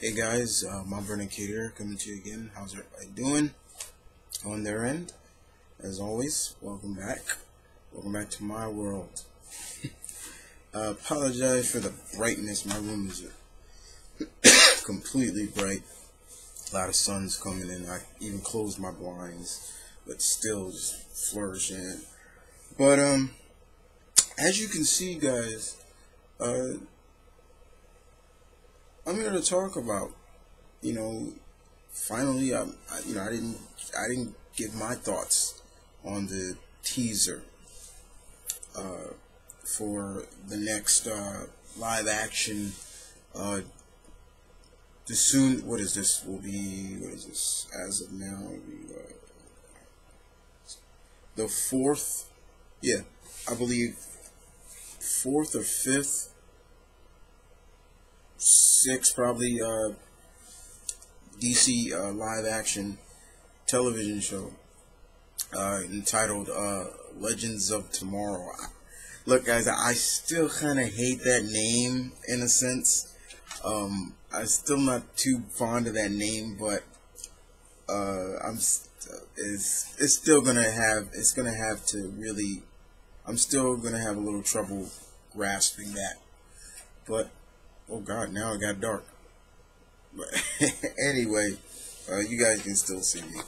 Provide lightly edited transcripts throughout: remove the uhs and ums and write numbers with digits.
Hey guys, M.V.K here, coming to you again. How's everybody doing on their end? As always, welcome back. Welcome back to my world. Apologize for the brightness. My room is completely bright. A lot of sun's coming in. I even closed my blinds, but still just flourishing. But as you can see, guys, I'm here to talk about, finally, I didn't give my thoughts on the teaser for the next live action. What is this? What is this? As of now, the fourth, I believe, fourth or fifth. Six probably DC live action television show entitled Legends of Tomorrow. Look, guys, I still kind of hate that name in a sense. I'm still not too fond of that name, but it's still gonna have I'm still gonna have a little trouble grasping that, but. Oh God, now it got dark. But anyway, you guys can still see me.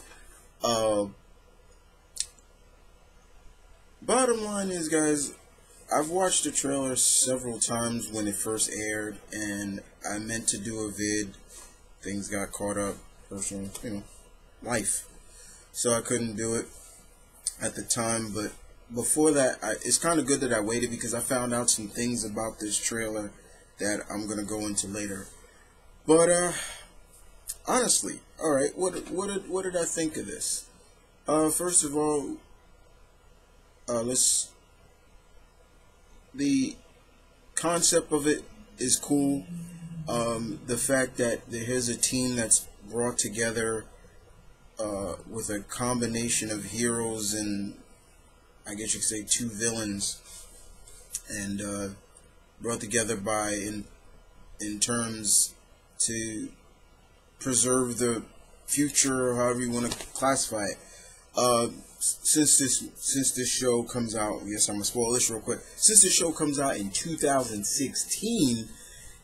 Bottom line is, guys, I've watched the trailer several times when it first aired, and I meant to do a vid. Things got caught up, personal, life. So I couldn't do it at the time, but before that, it's kind of good that I waited because I found out some things about this trailer that I'm gonna go into later. But honestly, all right, what did I think of this? First of all, the concept of it is cool. The fact that here's a team that's brought together with a combination of heroes and I guess you could say two villains, and brought together by in terms to preserve the future, or however you want to classify it. Since this show comes out, yes, I'm gonna spoil this real quick. Since this show comes out in 2016,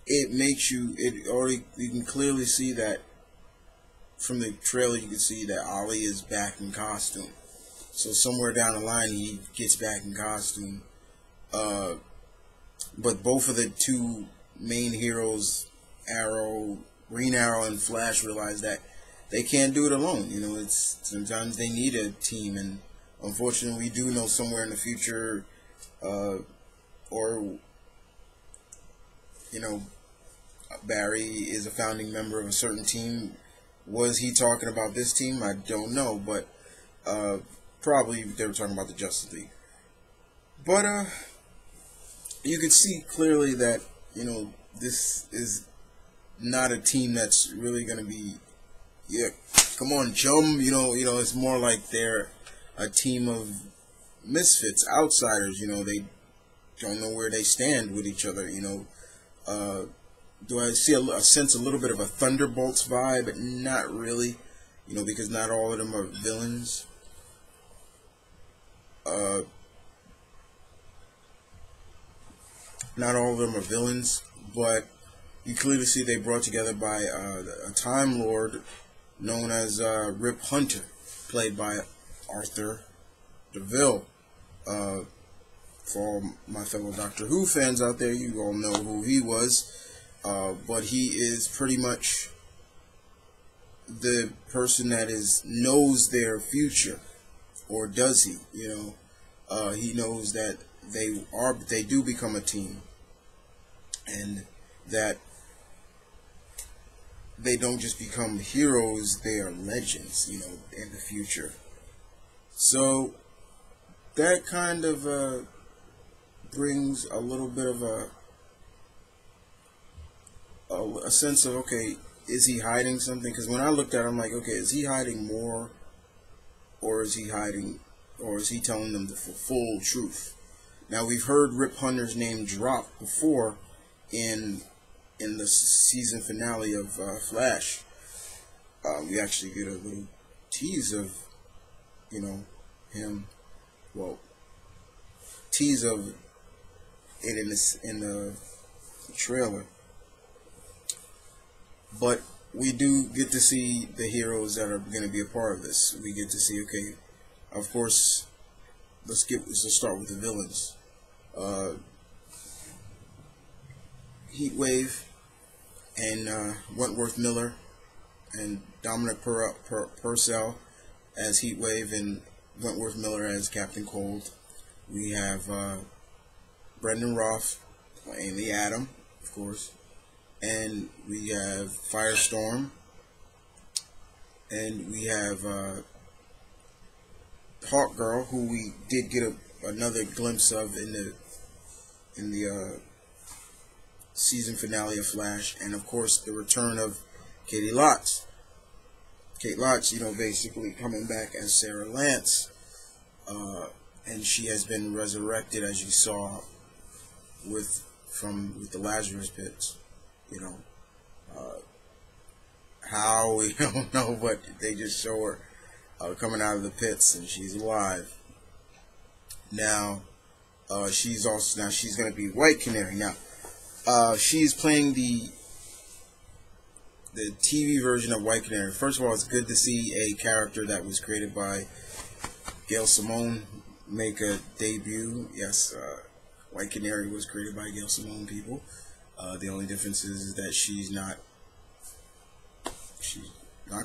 you can clearly see that from the trailer. You can see that Ollie is back in costume. So somewhere down the line, he gets back in costume. But both of the two main heroes, Green Arrow and Flash, realize that they can't do it alone. It's sometimes they need a team, and unfortunately, we do know somewhere in the future, Barry is a founding member of a certain team. Was he talking about this team? I don't know, but probably they were talking about the Justice League. But you can see clearly that this is not a team that's really gonna be, come on, chum. It's more like they're a team of misfits, outsiders. They don't know where they stand with each other. Do I see a sense, a little bit of a Thunderbolts vibe? Not really, because not all of them are villains. Not all of them are villains, but you clearly see they brought together by a Time Lord known as Rip Hunter, played by Arthur DeVille. For all my fellow Doctor Who fans out there, you all know who he was, but he is pretty much the person that knows their future, or does he? He knows that they do become a team, and that they don't just become heroes, they are legends, in the future. So that kind of brings a little bit of a sense of, okay, is he hiding something? Because when I looked at it, I'm like, okay, is he hiding more, or is he telling them the full truth? Now, we've heard Rip Hunter's name drop before in in the season finale of Flash, we actually get a little tease of, you know, him. Well, tease of it in the trailer. But we do get to see the heroes that are going to be a part of this. We get to see, okay, of course, let's start with the villains. Heatwave and Wentworth Miller and Dominic Purcell as Heatwave and Wentworth Miller as Captain Cold. We have Brendan Roth playing the Atom, of course. And we have Firestorm. And we have Hawkgirl, who we did get another glimpse of in the season finale of Flash, and of course the return of Katie Lotz. Kate Lotz, basically coming back as Sarah Lance, and she has been resurrected, as you saw with the Lazarus pits. How, we don't know, but they just show her coming out of the pits, and she's alive. Now, she's going to be White Canary. Now, she's playing the TV version of White Canary. First of all, it's good to see a character that was created by Gail Simone make a debut. Yes, White Canary was created by Gail Simone people. The only difference is that she's not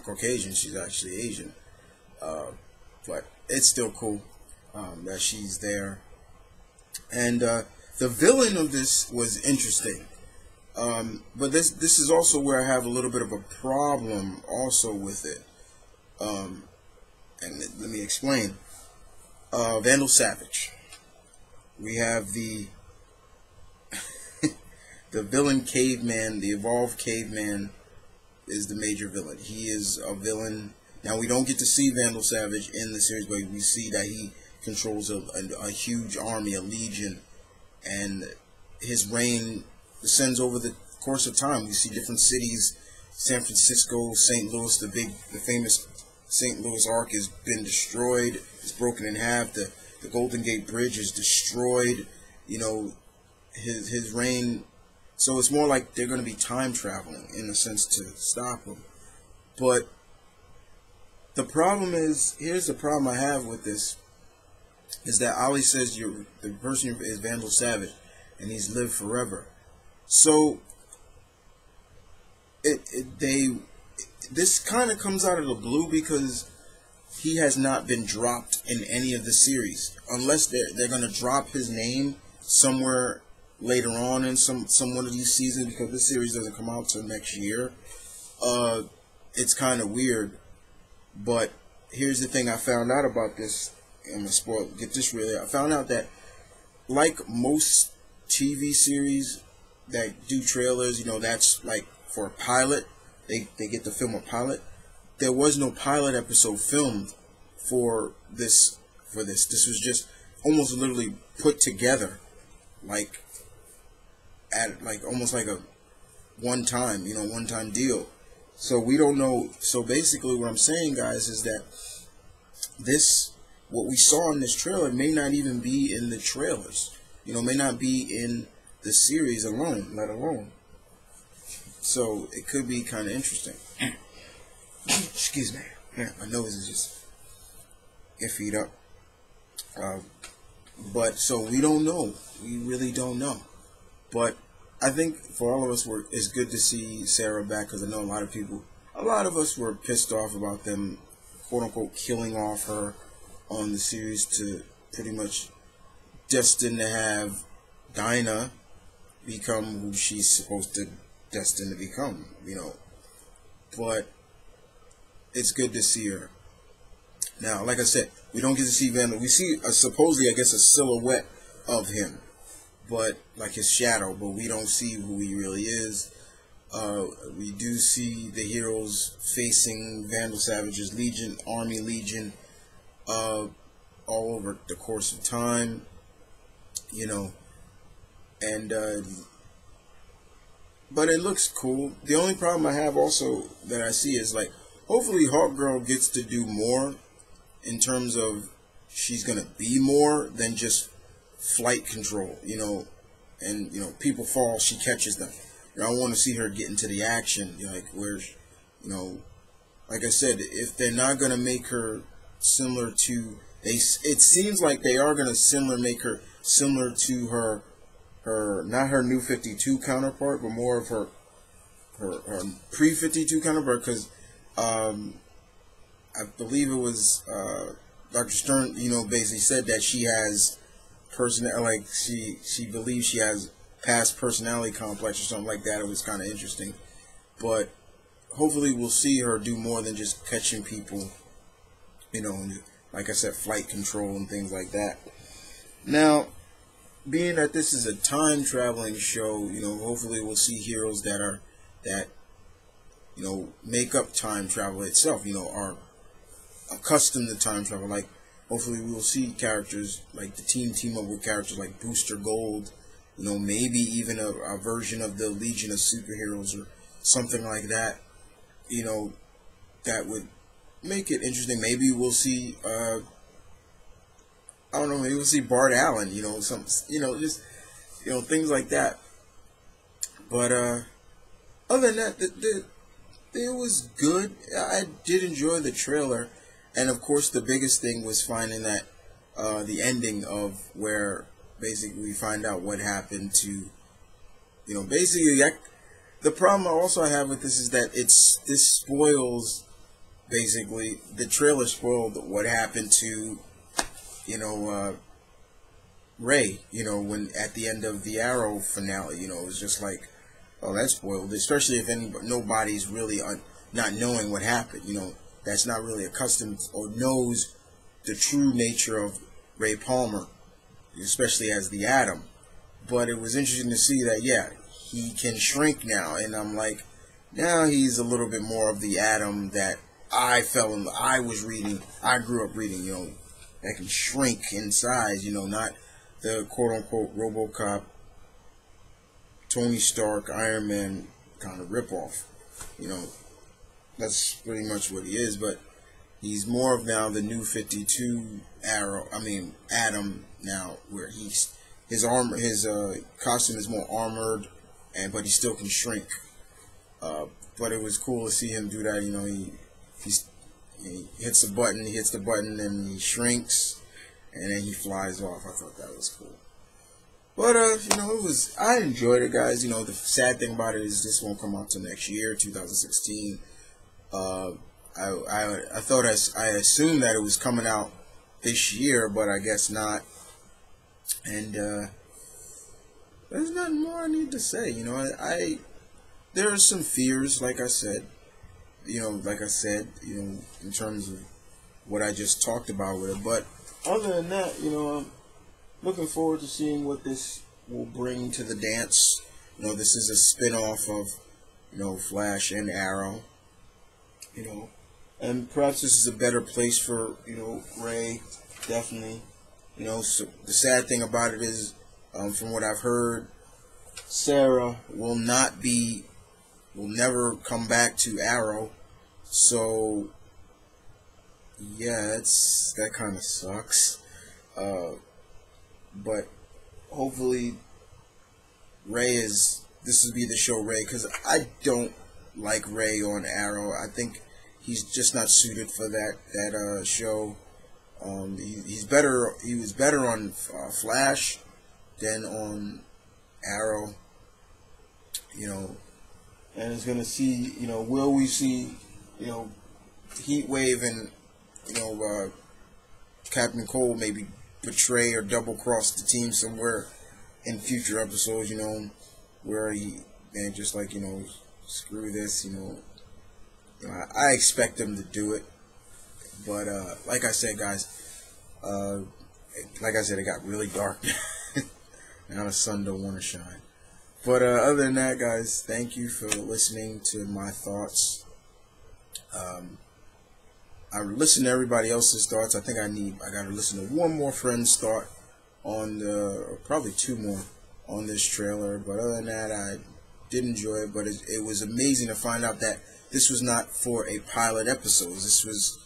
Caucasian. She's actually Asian. But it's still cool that she's there. And the villain of this was interesting. But this is also where I have a little bit of a problem also with it. And let me explain. Vandal Savage. We have the the villain Caveman, the evolved Caveman is the major villain. He is a villain. Now, we don't get to see Vandal Savage in the series, but we see that he controls a huge army, a legion, and his reign descends over the course of time. We see different cities, San Francisco, St. Louis, the famous St. Louis Arc has been destroyed. It's broken in half. The Golden Gate Bridge is destroyed. His reign. So it's more like they're going to be time traveling in a sense to stop him. But the problem is, here's the problem I have with this, is that Ali says the person is Vandal Savage, and he's lived forever. So this kind of comes out of the blue because he has not been dropped in any of the series, unless they're going to drop his name somewhere later on in some one of these seasons, because this series doesn't come out till next year. It's kind of weird. But here's the thing I found out about this. I'm gonna get this really. I found out that, like most TV series that do trailers, that's like for a pilot. They get to film a pilot. There was no pilot episode filmed for this. This was just almost literally put together, almost like a one-time deal. So we don't know. So basically what I'm saying, guys, is that what we saw in this trailer may not even be in the trailers. May not be in the series alone, let alone. So it could be kind of interesting. Excuse me. Yeah, my nose is just iffied up. But so we don't know. We really don't know. But I think for all of us, it's good to see Sarah back, because I know a lot of us were pissed off about them, quote unquote, killing off her on the series to pretty much destined to have Dinah become who she's destined to become, But it's good to see her. Now, like I said, we don't get to see Vandal. We see supposedly, I guess, a silhouette of him, but like his shadow, but we don't see who he really is. We do see the heroes facing Vandal Savage's army legion, all over the course of time, and but it looks cool. The only problem I have also that I see is like, hopefully Hawkgirl gets to do more in terms of she's gonna be more than just flight control, you know, and you know people fall, she catches them. You know, I want to see her get into the action, you know, like where, you know, like I said, if they're not gonna make her similar to it seems like they are gonna make her similar to her not her new 52 counterpart, but more of her pre 52 counterpart, because I believe it was Dr. Stern, you know, basically said that she has like she believes she has past personality complex or something like that. It was kind of interesting, but hopefully we'll see her do more than just catching people, you know, and like I said, flight control and things like that. Now, being that this is a time traveling show, you know, hopefully we'll see heroes that you know make up time travel itself, you know, are accustomed to time travel. Like, hopefully we will see characters like the team up with characters like Booster Gold, you know, maybe even a version of the Legion of Superheroes or something like that, you know, that would make it interesting. Maybe we'll see I don't know, maybe we'll see Bart Allen, you know, you know, just, you know, things like that. But other than that, it was good. I did enjoy the trailer, and of course the biggest thing was finding that the ending of where basically we find out what happened to, you know, basically the problem I also have with this is that this spoils, basically the trailer spoiled what happened to, you know, Ray, you know, when at the end of the Arrow finale, you know, it was just like, oh, that's spoiled, especially if nobody's really not knowing what happened, you know, that's not really accustomed or knows the true nature of Ray Palmer, especially as the Atom. But it was interesting to see that, yeah, he can shrink now, and I'm like, now he's a little bit more of the Atom that I grew up reading, you know, that can shrink in size, you know, not the quote-unquote RoboCop, Tony Stark, Iron Man kind of ripoff. You know, that's pretty much what he is, but he's more of now the new 52 Atom now, where his costume is more armored, but he still can shrink. But it was cool to see him do that. You know, he hits the button, and he shrinks, and then he flies off. I thought that was cool. But you know, I enjoyed it, guys. You know, the sad thing about it is this won't come out till next year, 2016. I thought I assumed that it was coming out this year, but I guess not. And there's nothing more I need to say. You know, there are some fears, like I said. You know, in terms of what I just talked about with it. But other than that, you know, I'm looking forward to seeing what this will bring to the dance. You know, this is a spin-off of, you know, Flash and Arrow. You know, and perhaps this is a better place for, you know, Ray, definitely. You know, so the sad thing about it is, from what I've heard, Sarah will never come back to Arrow. So yeah, that kind of sucks. But hopefully this will be the show Ray, because I don't like Ray on Arrow. I think he's just not suited for that show. He was better on Flash than on Arrow. You know, and it's gonna see, you know, will we see, you know, Heat Wave and, you know, Captain Cold maybe betray or double cross the team somewhere in future episodes, you know, where and just like, you know, screw this, you know. I expect them to do it, but like I said, guys, it got really dark. Now the sun don't want to shine. But other than that, guys, thank you for listening to my thoughts. I listened to everybody else's thoughts. I think I got to listen to one more friend's thought or probably two more on this trailer. But other than that, Did enjoy it, but it was amazing to find out that this was not for a pilot episode. This was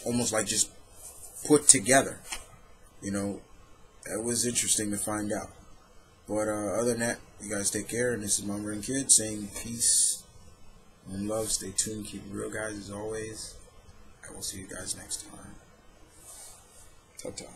almost like just put together. You know, it was interesting to find out. But other than that, you guys take care. And this is Mama and Kid saying peace and love. Stay tuned. Keep it real, guys, as always. I will see you guys next time. Ta-ta.